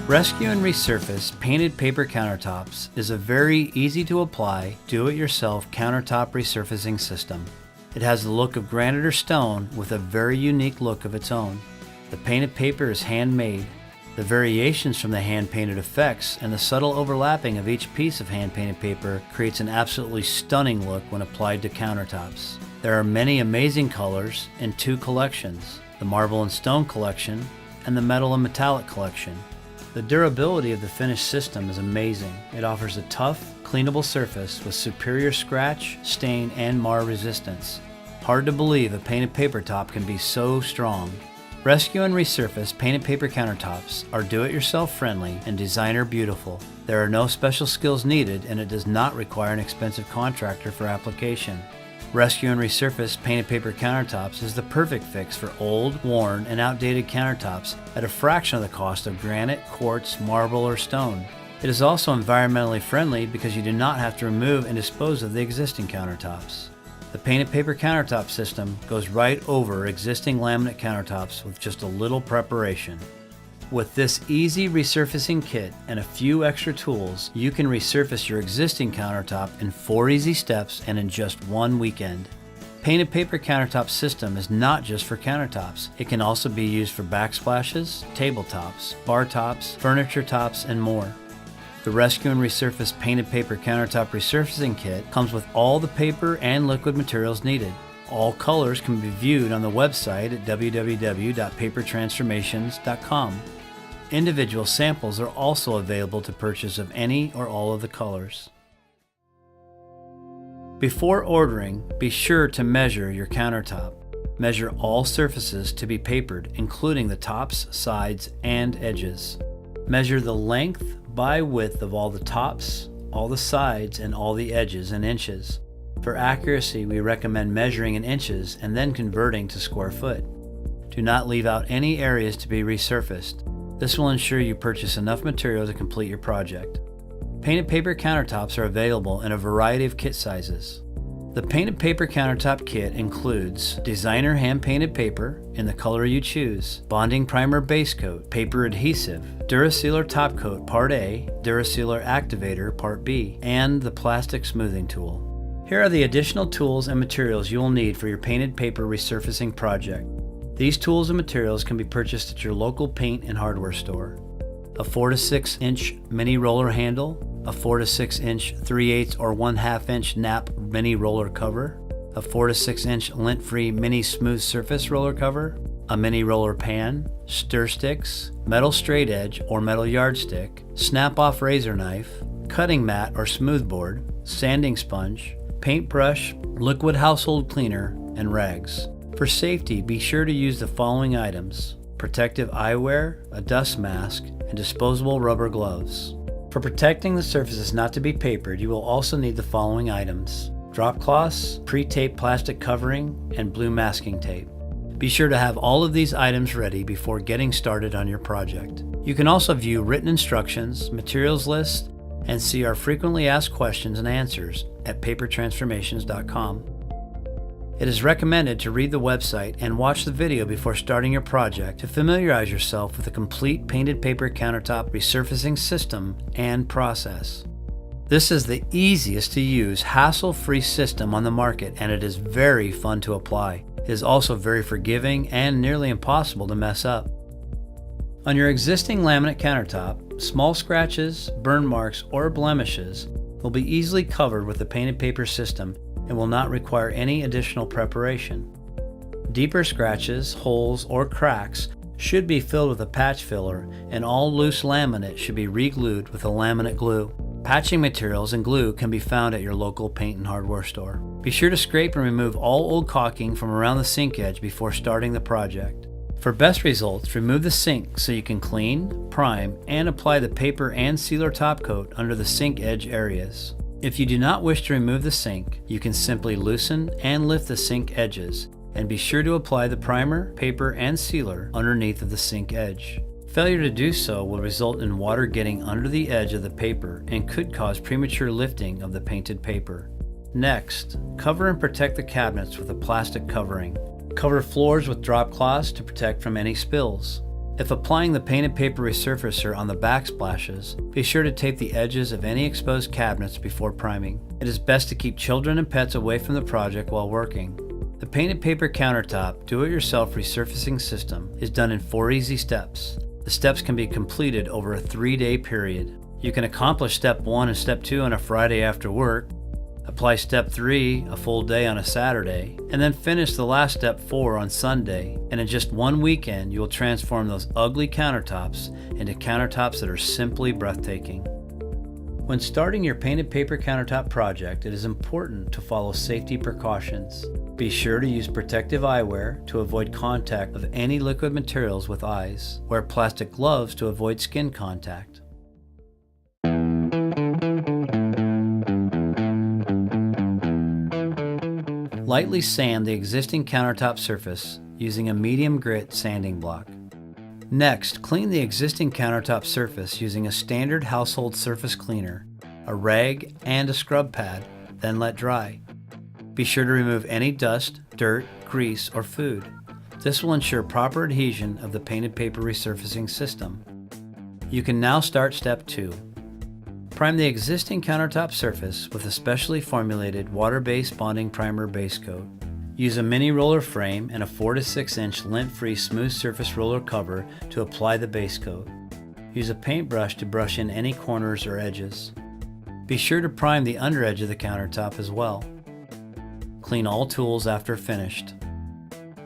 Rescue and Resurface Painted Paper Countertops is a very easy to apply, do-it-yourself countertop resurfacing system. It has the look of granite or stone with a very unique look of its own. The painted paper is handmade. The variations from the hand-painted effects and the subtle overlapping of each piece of hand-painted paper creates an absolutely stunning look when applied to countertops. There are many amazing colors in two collections, the Marble and Stone collection and the Metal and Metallic collection. The durability of the finished system is amazing. It offers a tough, cleanable surface with superior scratch, stain, and mar resistance. Hard to believe a painted paper top can be so strong. Rescue and Resurface painted paper countertops are do-it-yourself friendly and designer beautiful. There are no special skills needed, and it does not require an expensive contractor for application. Rescue and Resurface painted paper countertops is the perfect fix for old, worn, and outdated countertops at a fraction of the cost of granite, quartz, marble, or stone. It is also environmentally friendly because you do not have to remove and dispose of the existing countertops. The painted paper countertop system goes right over existing laminate countertops with just a little preparation. With this easy resurfacing kit and a few extra tools, you can resurface your existing countertop in 4 easy steps and in just 1 weekend. Painted paper countertop system is not just for countertops. It can also be used for backsplashes, tabletops, bar tops, furniture tops, and more. The Rescue and Resurface painted paper countertop resurfacing kit comes with all the paper and liquid materials needed. All colors can be viewed on the website at www.papertransformations.com. Individual samples are also available to purchase of any or all of the colors. Before ordering, be sure to measure your countertop. Measure all surfaces to be papered, including the tops, sides, and edges. Measure the length by width of all the tops, all the sides, and all the edges in inches. For accuracy, we recommend measuring in inches and then converting to square foot. Do not leave out any areas to be resurfaced. This will ensure you purchase enough material to complete your project. Painted paper countertops are available in a variety of kit sizes. The painted paper countertop kit includes designer hand-painted paper in the color you choose, bonding primer base coat, paper adhesive, Durasealer top coat Part A, Durasealer activator Part B, and the plastic smoothing tool. Here are the additional tools and materials you will need for your painted paper resurfacing project. These tools and materials can be purchased at your local paint and hardware store. A 4 to 6 inch mini roller handle, a 4 to 6 inch 3/8 or 1/2 inch nap mini roller cover, a 4 to 6 inch lint-free mini smooth surface roller cover, a mini roller pan, stir sticks, metal straight edge or metal yardstick, snap-off razor knife, cutting mat or smoothboard, sanding sponge, paintbrush, liquid household cleaner, and rags. For safety, be sure to use the following items: protective eyewear, a dust mask, and disposable rubber gloves. For protecting the surfaces not to be papered, you will also need the following items: drop cloths, pre-taped plastic covering, and blue masking tape. Be sure to have all of these items ready before getting started on your project. You can also view written instructions, materials list, and see our frequently asked questions and answers at papertransformations.com. It is recommended to read the website and watch the video before starting your project to familiarize yourself with the complete painted paper countertop resurfacing system and process. This is the easiest to use, hassle-free system on the market, and it is very fun to apply. It is also very forgiving and nearly impossible to mess up. On your existing laminate countertop, small scratches, burn marks, or blemishes will be easily covered with the painted paper system and will not require any additional preparation. Deeper scratches, holes, or cracks should be filled with a patch filler, and all loose laminate should be re-glued with a laminate glue. Patching materials and glue can be found at your local paint and hardware store. Be sure to scrape and remove all old caulking from around the sink edge before starting the project. For best results, remove the sink so you can clean, prime, and apply the paper and sealer top coat under the sink edge areas. If you do not wish to remove the sink, you can simply loosen and lift the sink edges, and be sure to apply the primer, paper, and sealer underneath of the sink edge. Failure to do so will result in water getting under the edge of the paper and could cause premature lifting of the painted paper. Next, cover and protect the cabinets with a plastic covering. Cover floors with drop cloths to protect from any spills. If applying the painted paper resurfacer on the backsplashes, be sure to tape the edges of any exposed cabinets before priming. It is best to keep children and pets away from the project while working. The painted paper countertop do-it-yourself resurfacing system is done in 4 easy steps. The steps can be completed over a 3-day period. You can accomplish step 1 and step 2 on a Friday after work, apply step 3 a full day on a Saturday, and then finish the last step 4 on Sunday, and in just 1 weekend you will transform those ugly countertops into countertops that are simply breathtaking. When starting your painted paper countertop project, it is important to follow safety precautions. Be sure to use protective eyewear to avoid contact of any liquid materials with eyes. Wear plastic gloves to avoid skin contact. Lightly sand the existing countertop surface using a medium grit sanding block. Next, clean the existing countertop surface using a standard household surface cleaner, a rag, and a scrub pad, then let dry. Be sure to remove any dust, dirt, grease, or food. This will ensure proper adhesion of the painted paper resurfacing system. You can now start step 2. Prime the existing countertop surface with a specially formulated water-based bonding primer base coat. Use a mini roller frame and a 4 to 6 inch lint-free smooth surface roller cover to apply the base coat. Use a paintbrush to brush in any corners or edges. Be sure to prime the under edge of the countertop as well. Clean all tools after finished.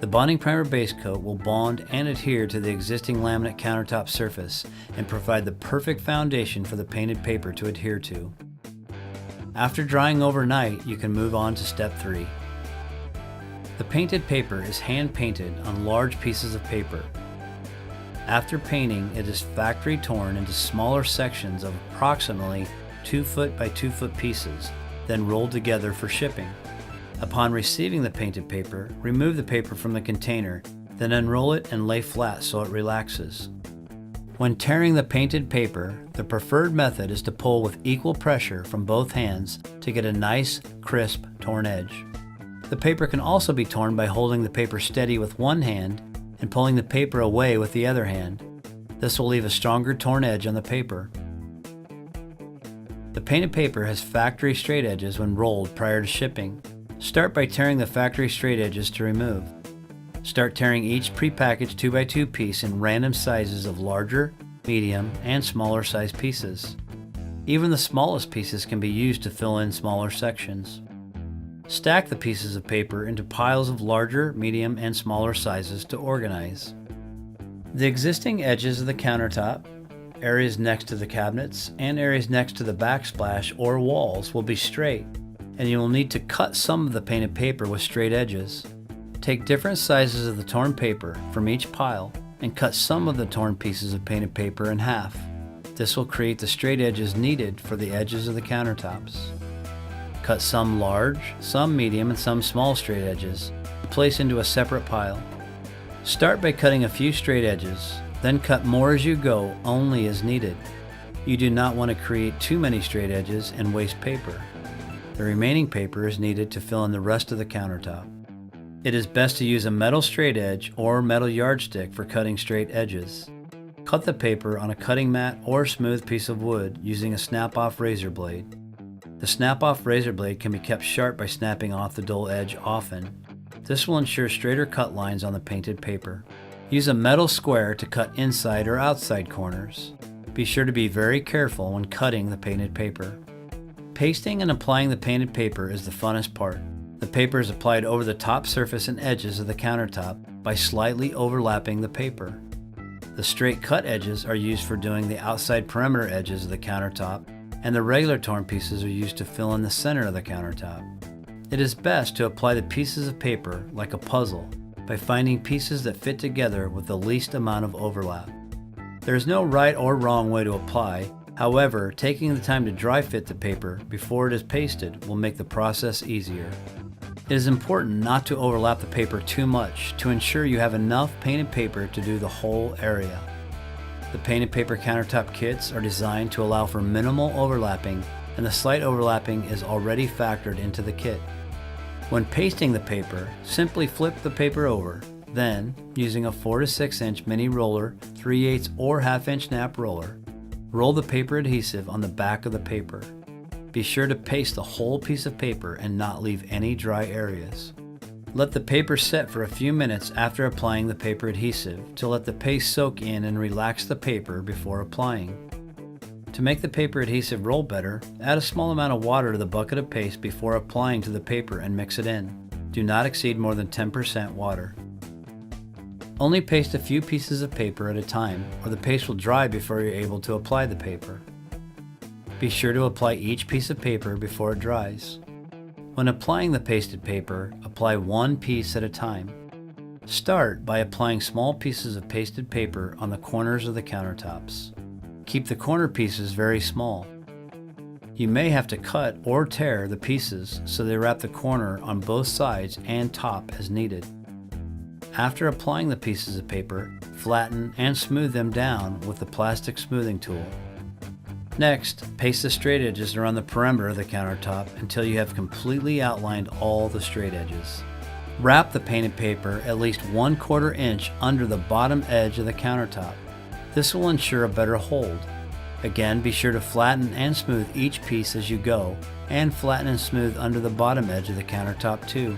The bonding primer base coat will bond and adhere to the existing laminate countertop surface and provide the perfect foundation for the painted paper to adhere to. After drying overnight, you can move on to step 3. The painted paper is hand painted on large pieces of paper. After painting, it is factory torn into smaller sections of approximately 2 foot by 2 foot pieces, then rolled together for shipping. Upon receiving the painted paper, remove the paper from the container, then unroll it and lay flat so it relaxes. When tearing the painted paper, the preferred method is to pull with equal pressure from both hands to get a nice, crisp, torn edge. The paper can also be torn by holding the paper steady with one hand and pulling the paper away with the other hand. This will leave a stronger torn edge on the paper. The painted paper has factory straight edges when rolled prior to shipping. Start by tearing the factory straight edges to remove. Start tearing each prepackaged 2x2 piece in random sizes of larger, medium, and smaller size pieces. Even the smallest pieces can be used to fill in smaller sections. Stack the pieces of paper into piles of larger, medium, and smaller sizes to organize. The existing edges of the countertop, areas next to the cabinets, and areas next to the backsplash or walls will be straight, and you will need to cut some of the painted paper with straight edges. Take different sizes of the torn paper from each pile and cut some of the torn pieces of painted paper in half. This will create the straight edges needed for the edges of the countertops. Cut some large, some medium, and some small straight edges to place into a separate pile. Start by cutting a few straight edges, then cut more as you go, only as needed. You do not want to create too many straight edges and waste paper. The remaining paper is needed to fill in the rest of the countertop. It is best to use a metal straight edge or metal yardstick for cutting straight edges. Cut the paper on a cutting mat or smooth piece of wood using a snap-off razor blade. The snap-off razor blade can be kept sharp by snapping off the dull edge often. This will ensure straighter cut lines on the painted paper. Use a metal square to cut inside or outside corners. Be sure to be very careful when cutting the painted paper. Pasting and applying the painted paper is the funnest part. The paper is applied over the top surface and edges of the countertop by slightly overlapping the paper. The straight cut edges are used for doing the outside perimeter edges of the countertop, and the regular torn pieces are used to fill in the center of the countertop. It is best to apply the pieces of paper like a puzzle by finding pieces that fit together with the least amount of overlap. There is no right or wrong way to apply. However, taking the time to dry fit the paper before it is pasted will make the process easier. It is important not to overlap the paper too much to ensure you have enough painted paper to do the whole area. The painted paper countertop kits are designed to allow for minimal overlapping, and the slight overlapping is already factored into the kit. When pasting the paper, simply flip the paper over, Then, using a 4 to 6 inch mini roller, 3/8 or 1/2 inch nap roller, roll the paper adhesive on the back of the paper. Be sure to paste the whole piece of paper and not leave any dry areas. Let the paper set for a few minutes after applying the paper adhesive to let the paste soak in and relax the paper before applying. To make the paper adhesive roll better, add a small amount of water to the bucket of paste before applying to the paper and mix it in. Do not exceed more than 10% water. Only paste a few pieces of paper at a time, or the paste will dry before you're able to apply the paper. Be sure to apply each piece of paper before it dries. When applying the pasted paper, apply one piece at a time. Start by applying small pieces of pasted paper on the corners of the countertops. Keep the corner pieces very small. You may have to cut or tear the pieces so they wrap the corner on both sides and top as needed. After applying the pieces of paper, flatten and smooth them down with the plastic smoothing tool. Next, paste the straight edges around the perimeter of the countertop until you have completely outlined all the straight edges. Wrap the painted paper at least 1/4 inch under the bottom edge of the countertop. This will ensure a better hold. Again, be sure to flatten and smooth each piece as you go, and flatten and smooth under the bottom edge of the countertop too.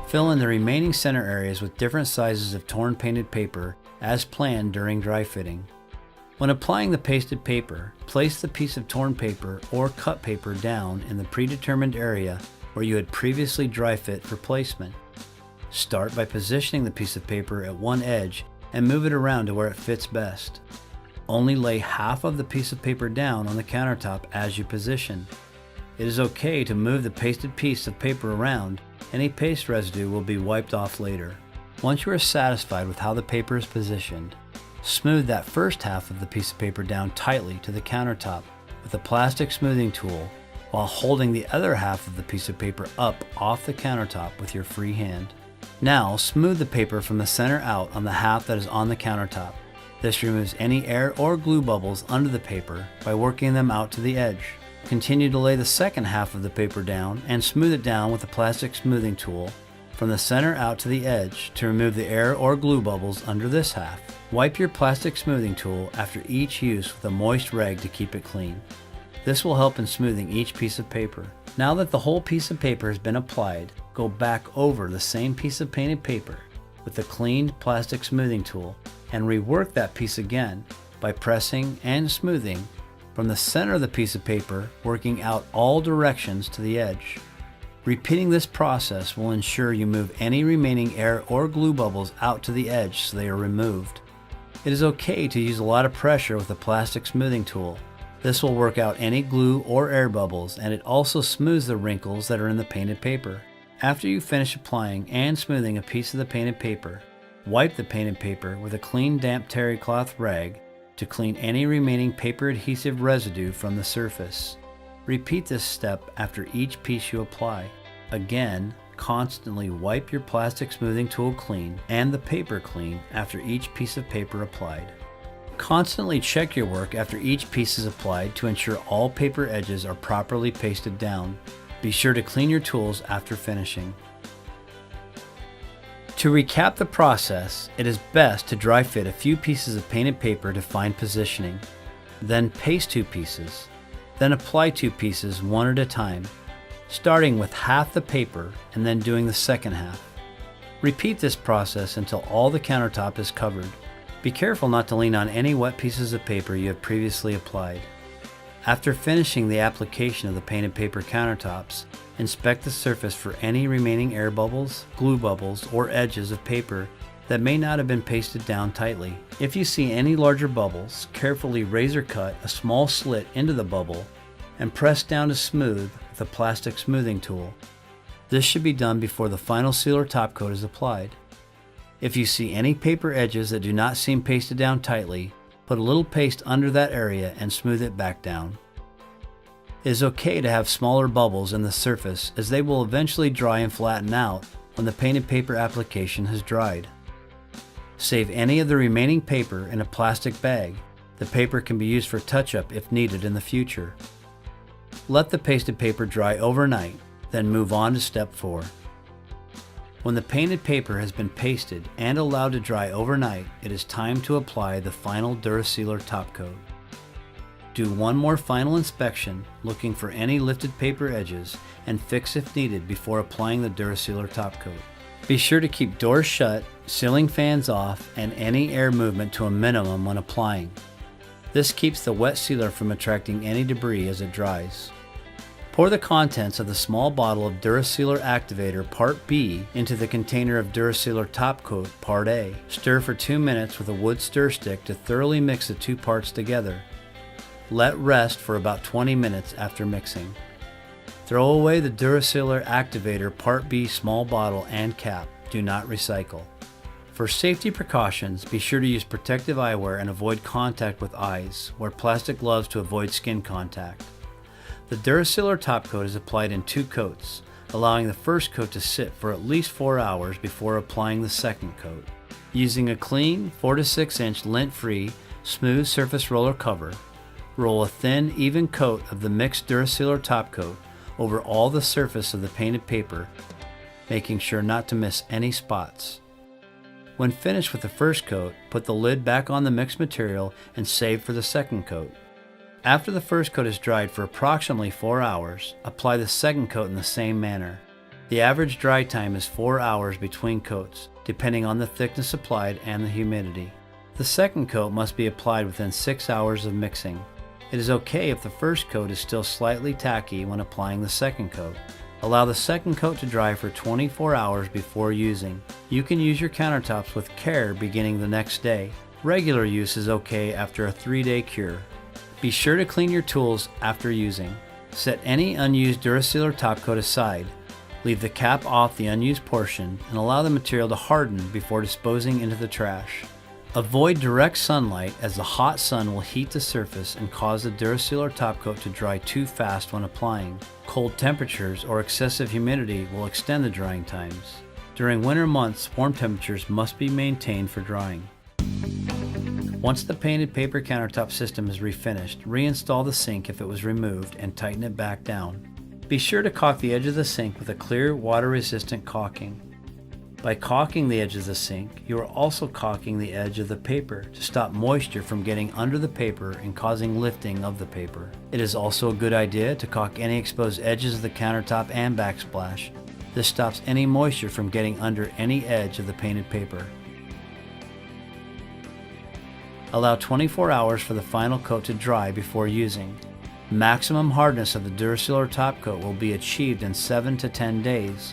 Fill in the remaining center areas with different sizes of torn painted paper as planned during dry fitting. When applying the pasted paper, place the piece of torn paper or cut paper down in the predetermined area where you had previously dry fit for placement. Start by positioning the piece of paper at one edge and move it around to where it fits best. Only lay half of the piece of paper down on the countertop as you position. It is okay to move the pasted piece of paper around. Any paste residue will be wiped off later. Once you are satisfied with how the paper is positioned, smooth that first half of the piece of paper down tightly to the countertop with a plastic smoothing tool while holding the other half of the piece of paper up off the countertop with your free hand. Now smooth the paper from the center out on the half that is on the countertop. This removes any air or glue bubbles under the paper by working them out to the edge. Continue to lay the second half of the paper down and smooth it down with a plastic smoothing tool from the center out to the edge to remove the air or glue bubbles under this half. Wipe your plastic smoothing tool after each use with a moist rag to keep it clean. This will help in smoothing each piece of paper. Now that the whole piece of paper has been applied, go back over the same piece of painted paper with the cleaned plastic smoothing tool and rework that piece again by pressing and smoothing from the center of the piece of paper, working out all directions to the edge. Repeating this process will ensure you move any remaining air or glue bubbles out to the edge so they are removed. It is okay to use a lot of pressure with a plastic smoothing tool. This will work out any glue or air bubbles, and it also smooths the wrinkles that are in the painted paper. After you finish applying and smoothing a piece of the painted paper, wipe the painted paper with a clean damp terry cloth rag to clean any remaining paper adhesive residue from the surface. Repeat this step after each piece you apply. Again, constantly wipe your plastic smoothing tool clean and the paper clean after each piece of paper applied. Constantly check your work after each piece is applied to ensure all paper edges are properly pasted down. Be sure to clean your tools after finishing. To recap the process, it is best to dry fit a few pieces of painted paper to find positioning, then paste 2 pieces, then apply 2 pieces one at a time, starting with half the paper and then doing the second half. Repeat this process until all the countertop is covered. Be careful not to lean on any wet pieces of paper you have previously applied. After finishing the application of the painted paper countertops, inspect the surface for any remaining air bubbles, glue bubbles, or edges of paper that may not have been pasted down tightly. If you see any larger bubbles, carefully razor cut a small slit into the bubble and press down to smooth with a plastic smoothing tool. This should be done before the final sealer top coat is applied. If you see any paper edges that do not seem pasted down tightly, put a little paste under that area and smooth it back down. It is okay to have smaller bubbles in the surface as they will eventually dry and flatten out when the painted paper application has dried. Save any of the remaining paper in a plastic bag. The paper can be used for touch-up if needed in the future. Let the pasted paper dry overnight, then move on to step 4. When the painted paper has been pasted and allowed to dry overnight, it is time to apply the final DuraSealer top coat. Do one more final inspection, looking for any lifted paper edges, and fix if needed before applying the DuraSealer top coat. Be sure to keep doors shut, ceiling fans off, and any air movement to a minimum when applying. This keeps the wet sealer from attracting any debris as it dries. Pour the contents of the small bottle of DuraSealer Activator Part B into the container of DuraSealer Top Coat Part A. Stir for 2 minutes with a wood stir stick to thoroughly mix the two parts together. Let rest for about 20 minutes after mixing. Throw away the DuraSealer Activator Part B small bottle and cap. Do not recycle. For safety precautions, be sure to use protective eyewear and avoid contact with eyes. Wear plastic gloves to avoid skin contact. The DuraSealer top coat is applied in 2 coats, allowing the first coat to sit for at least 4 hours before applying the second coat. Using a clean 4 to 6 inch lint-free, smooth surface roller cover, roll a thin, even coat of the mixed DuraSealer top coat over all the surface of the painted paper, making sure not to miss any spots. When finished with the first coat, put the lid back on the mixed material and save for the second coat. After the first coat is dried for approximately 4 hours, apply the second coat in the same manner. The average dry time is 4 hours between coats, depending on the thickness applied and the humidity. The second coat must be applied within 6 hours of mixing. It is okay if the first coat is still slightly tacky when applying the second coat. Allow the second coat to dry for 24 hours before using. You can use your countertops with care beginning the next day. Regular use is okay after a 3-day cure. Be sure to clean your tools after using. Set any unused DuraSealer top coat aside. Leave the cap off the unused portion and allow the material to harden before disposing into the trash. Avoid direct sunlight as the hot sun will heat the surface and cause the DuraSealer top coat to dry too fast when applying. Cold temperatures or excessive humidity will extend the drying times. During winter months, warm temperatures must be maintained for drying. Once the painted paper countertop system is refinished, reinstall the sink if it was removed and tighten it back down. Be sure to caulk the edge of the sink with a clear, water-resistant caulking. By caulking the edge of the sink, you are also caulking the edge of the paper to stop moisture from getting under the paper and causing lifting of the paper. It is also a good idea to caulk any exposed edges of the countertop and backsplash. This stops any moisture from getting under any edge of the painted paper. Allow 24 hours for the final coat to dry before using. Maximum hardness of the DuraSealer top coat will be achieved in 7 to 10 days.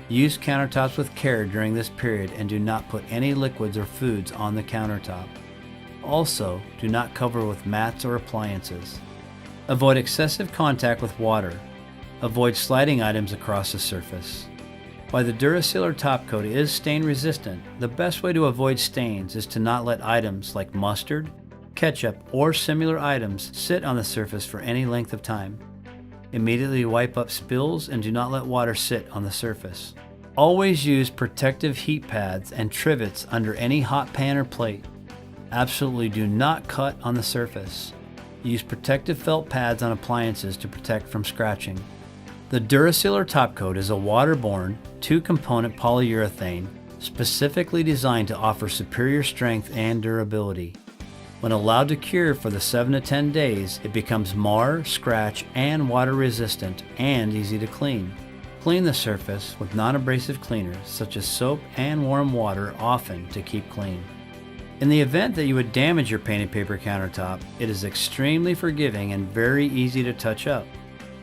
Use countertops with care during this period and do not put any liquids or foods on the countertop. Also, do not cover with mats or appliances. Avoid excessive contact with water. Avoid sliding items across the surface. While the DuraSealer top coat is stain resistant, the best way to avoid stains is to not let items like mustard, ketchup, or similar items sit on the surface for any length of time. Immediately wipe up spills and do not let water sit on the surface. Always use protective heat pads and trivets under any hot pan or plate. Absolutely do not cut on the surface. Use protective felt pads on appliances to protect from scratching. The DuraSealer top coat is a waterborne, 2-component polyurethane specifically designed to offer superior strength and durability. When allowed to cure for the 7 to 10 days, it becomes mar, scratch, and water resistant and easy to clean. Clean the surface with non-abrasive cleaners such as soap and warm water often to keep clean. In the event that you would damage your painted paper countertop, it is extremely forgiving and very easy to touch up.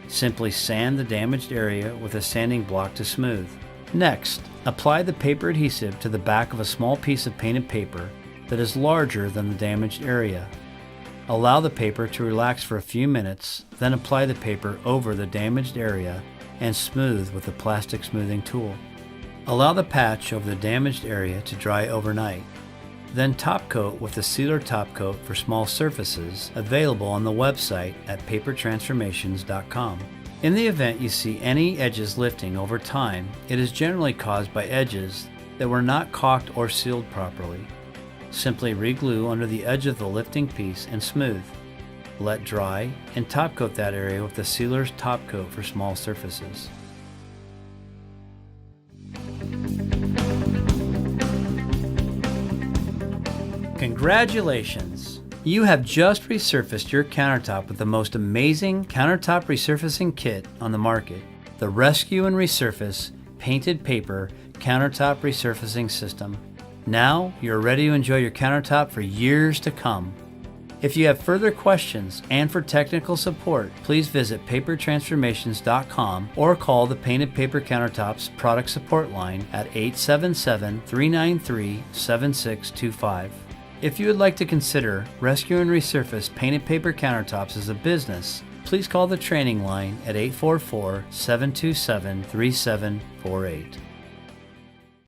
Simply sand the damaged area with a sanding block to smooth. Next, apply the paper adhesive to the back of a small piece of painted paper that is larger than the damaged area. Allow the paper to relax for a few minutes, then apply the paper over the damaged area and smooth with the plastic smoothing tool. Allow the patch over the damaged area to dry overnight. Then top coat with the sealer top coat for small surfaces available on the website at papertransformations.com. In the event you see any edges lifting over time, it is generally caused by edges that were not caulked or sealed properly. Simply re-glue under the edge of the lifting piece and smooth. let dry, and top coat that area with the sealer's top coat for small surfaces. Congratulations! You have just resurfaced your countertop with the most amazing countertop resurfacing kit on the market, the Rescue and Resurface Painted Paper Countertop Resurfacing System. Now you're ready to enjoy your countertop for years to come. If you have further questions and for technical support, please visit papertransformations.com or call the Painted Paper Countertops product support line at 877-393-7625. If you would like to consider Rescue and Resurface Painted Paper Countertops as a business, please call the training line at 844-727-3748.